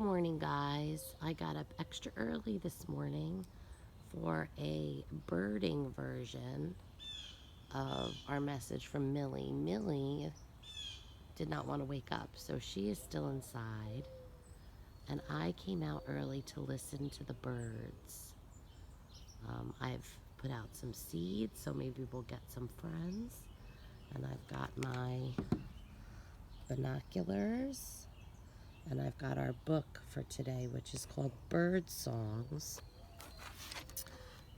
morning, guys. I got up extra early this morning for a birding version of our message from Millie. Millie did not want to wake up, so she is still inside, and I came out early to listen to the birds. I've put out some seeds, so maybe we'll get some friends, and I've got my binoculars. And I've got our book for today, which is called Birdsongs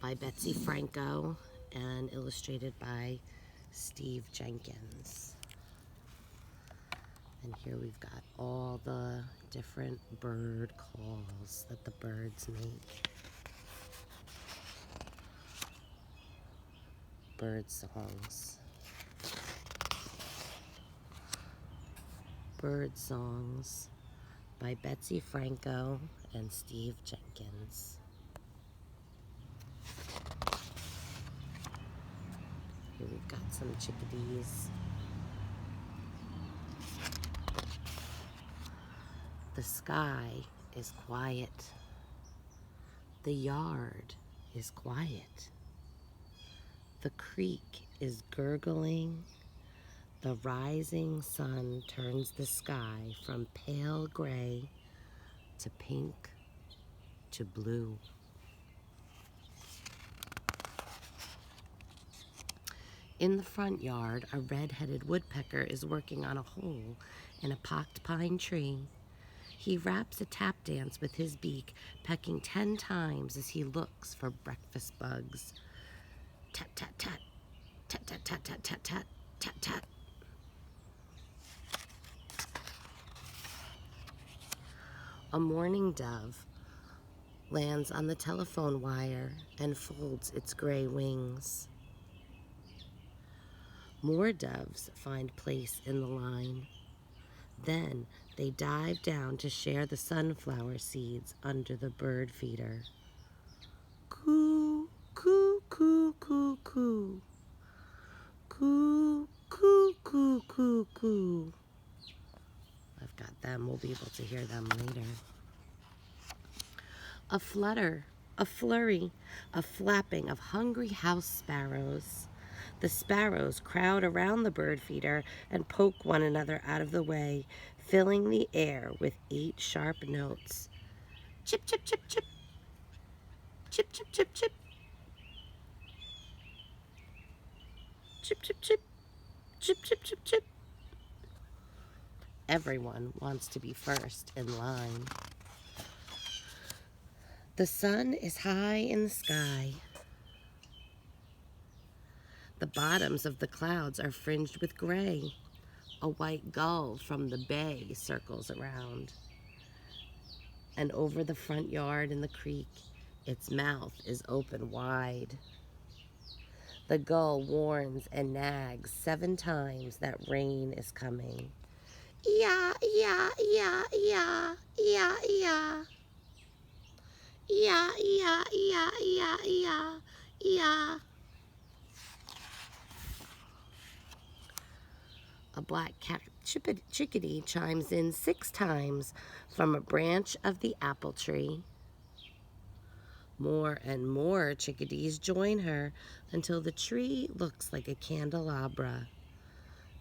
by Betsy Franco and illustrated by Steve Jenkins. And here we've got all the different bird calls that the birds make. Birdsongs. Birdsongs by Betsy Franco and Steve Jenkins. Here we've got some chickadees. The sky is quiet. The yard is quiet. The creek is gurgling. The rising sun turns the sky from pale gray to pink to blue. In the front yard, a red-headed woodpecker is working on a hole in a pocked pine tree. He raps a tap dance with his beak, pecking 10 times as he looks for breakfast bugs. Tat, tat, tat, tat, tat, tat, tat, tat, tat, tat, tat. A mourning dove lands on the telephone wire and folds its gray wings. More doves find place in the line. Then they dive down to share the sunflower seeds under the bird feeder. Coo, coo, coo, coo, coo. Coo, coo, coo, coo, coo. I've got them. We'll be able to hear them later. A flutter, a flurry, a flapping of hungry house sparrows. The sparrows crowd around the bird feeder and poke one another out of the way, filling the air with 8 sharp notes. Chip, chip, chip, chip. Chip, chip, chip, chip. Chip, chip, chip. Chip, chip, chip, chip. Everyone wants to be first in line. The sun is high in the sky. The bottoms of the clouds are fringed with gray. A white gull from the bay circles around. And over the front yard in the creek, its mouth is open wide. The gull warns and nags 7 times that rain is coming. Yeah, yeah, yeah, yeah, yeah, yeah. Yeah, yeah, yeah, yeah, yeah, yeah. A black chickadee chimes in 6 times from a branch of the apple tree. More and more chickadees join her until the tree looks like a candelabra.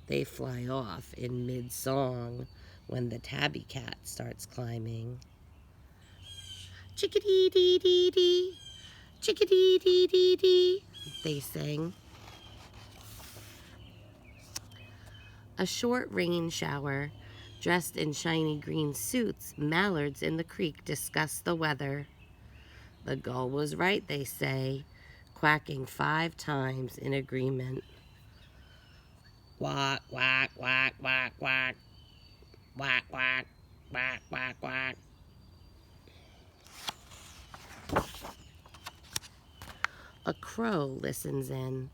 They fly off in mid-song when the tabby cat starts climbing. Chickadee-dee-dee-dee, chickadee-dee-dee-dee, they sing. A short rain shower. Dressed in shiny green suits, mallards in the creek discuss the weather. The gull was right, they say, quacking 5 times in agreement. Quack, quack, quack, quack, quack. Quack, quack, quack, quack, quack. A crow listens in.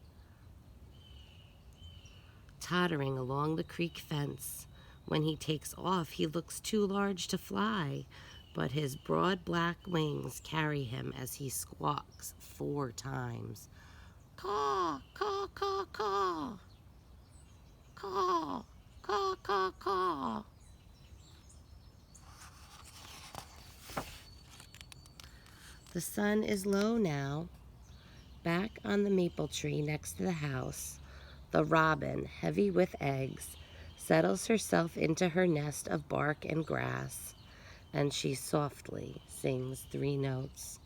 Tottering along the creek fence. When he takes off, he looks too large to fly, but his broad black wings carry him as he squawks 4 times. Caw, caw, caw, caw. Caw, caw, caw, caw. The sun is low now. Back on the maple tree next to the house, the robin, heavy with eggs, settles herself into her nest of bark and grass, and she softly sings 3 notes.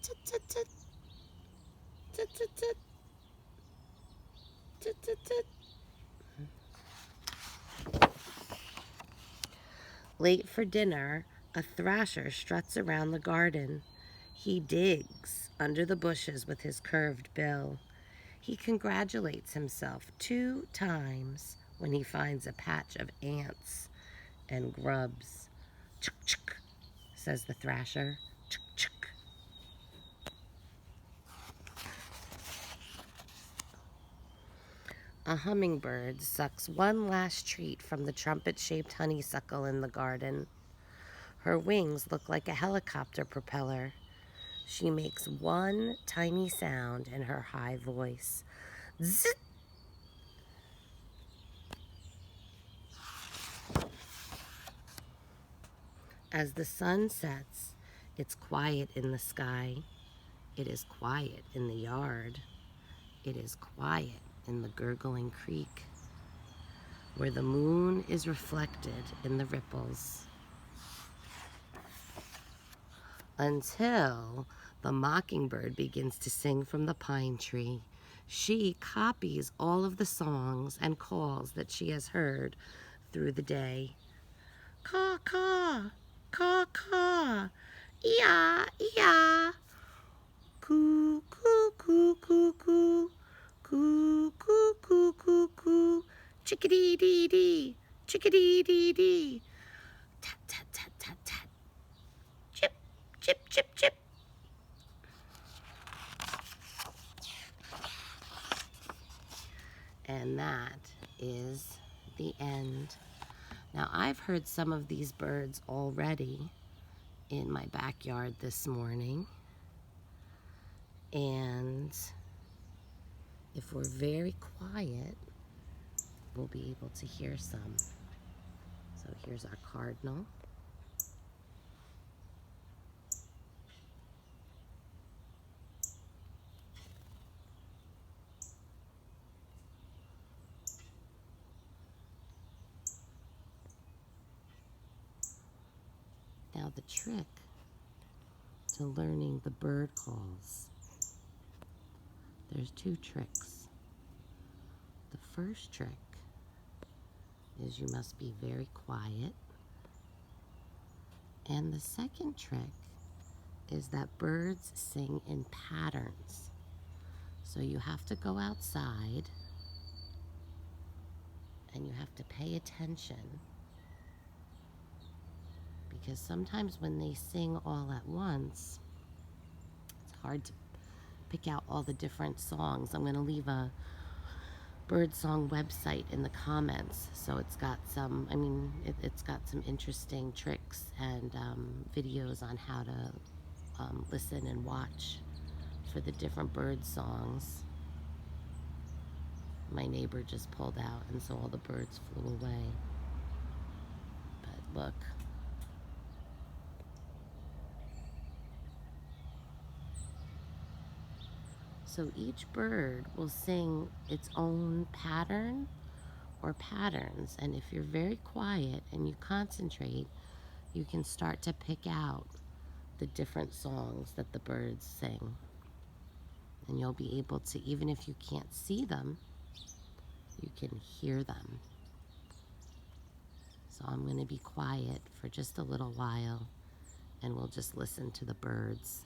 Tut, tut, tut. Tut, tut, tut. Tut, tut, tut. Late for dinner, a thrasher struts around the garden. He digs under the bushes with his curved bill. He congratulates himself 2 times when he finds a patch of ants and grubs. Chuk, chuk, says the thrasher. Chuk, chuk. A hummingbird sucks one last treat from the trumpet-shaped honeysuckle in the garden. Her wings look like a helicopter propeller. She makes one tiny sound in her high voice. Zit! As the sun sets, it's quiet in the sky. It is quiet in the yard. It is quiet in the gurgling creek, where the moon is reflected in the ripples. Until the mockingbird begins to sing from the pine tree. She copies all of the songs and calls that she has heard through the day. Caw, caw, caw, caw, ee-ah, ee-ah. Coo, coo, coo, coo, coo, coo, coo, coo, coo, coo, chickadee-dee-dee, chickadee-dee-dee, tat, tat, tat, tat, tat, chip, chip, chip, chip. And that is the end. Now, I've heard some of these birds already in my backyard this morning. And if we're very quiet, we'll be able to hear some. So here's our cardinal. Now the trick to learning the bird calls. There's 2 tricks. The first trick is you must be very quiet. And the second trick is that birds sing in patterns. So you have to go outside and you have to pay attention, because sometimes when they sing all at once, it's hard to pick out all the different songs. I'm going to leave a Birdsong website in the comments, so it's got some, it's got some interesting tricks and videos on how to listen and watch for the different bird songs. My neighbor just pulled out, and so all the birds flew away. But look. So each bird will sing its own pattern or patterns, and if you're very quiet and you concentrate, you can start to pick out the different songs that the birds sing. And you'll be able to, even if you can't see them, you can hear them. So I'm going to be quiet for just a little while, and we'll just listen to the birds.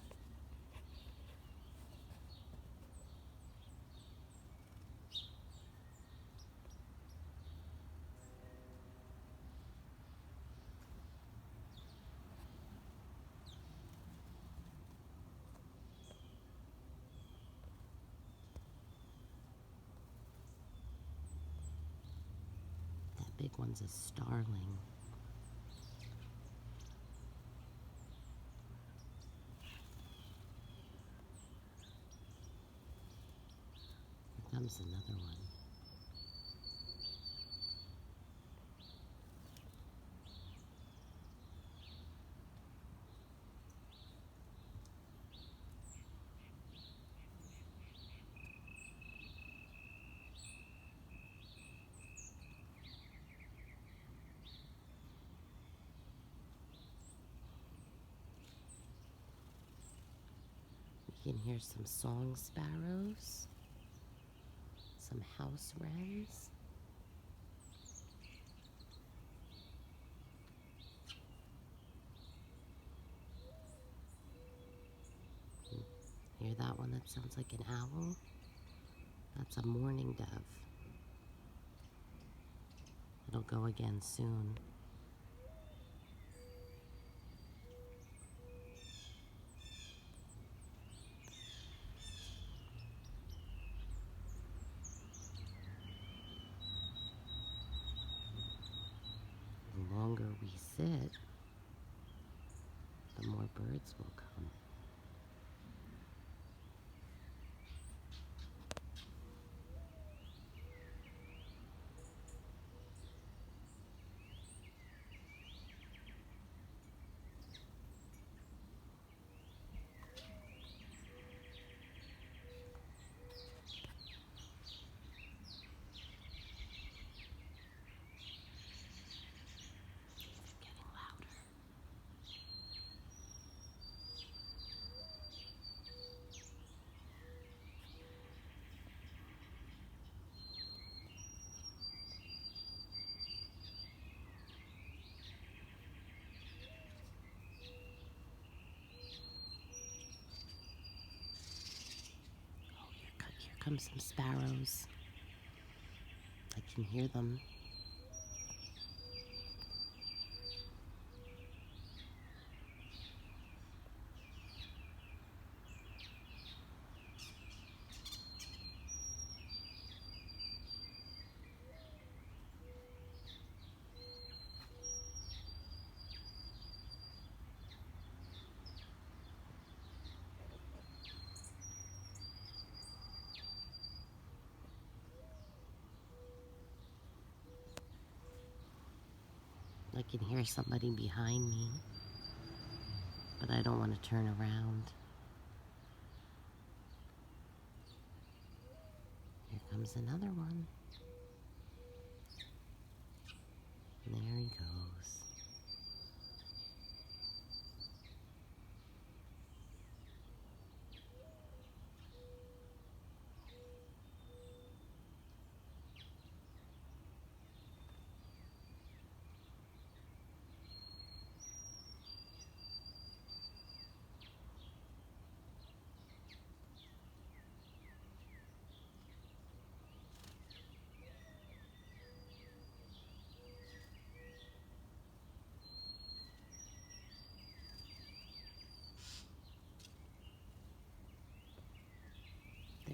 That big one's a starling. Here comes another one. can hear some song sparrows, some house wrens. Hear that one that sounds like an owl? That's a mourning dove. It'll go again soon. The longer we sit, the more birds will come. Here come some sparrows. I can hear them. I can hear somebody behind me, but I don't want to turn around. Here comes another one. And there he goes.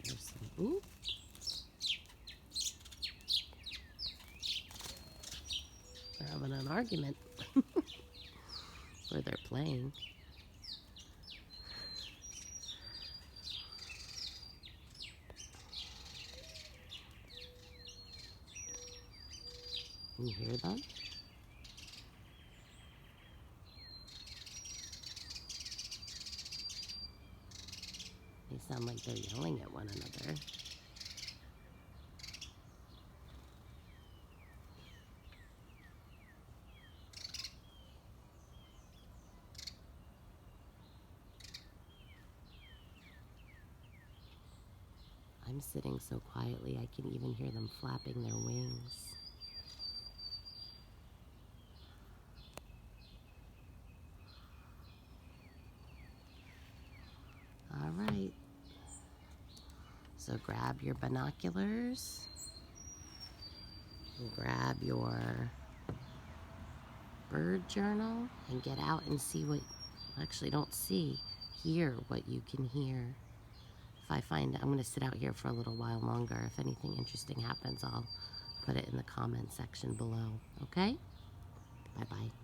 There's some, ooh. They're having an argument. Or they're playing. You hear them? They sound like they're yelling at one another. I'm sitting so quietly I can even hear them flapping their wings. All right. So grab your binoculars. Grab your bird journal and get out and see what, actually don't see, hear what you can hear. If I find, I'm going to sit out here for a little while longer. If anything interesting happens, I'll put it in the comment section below. Okay? Bye-bye.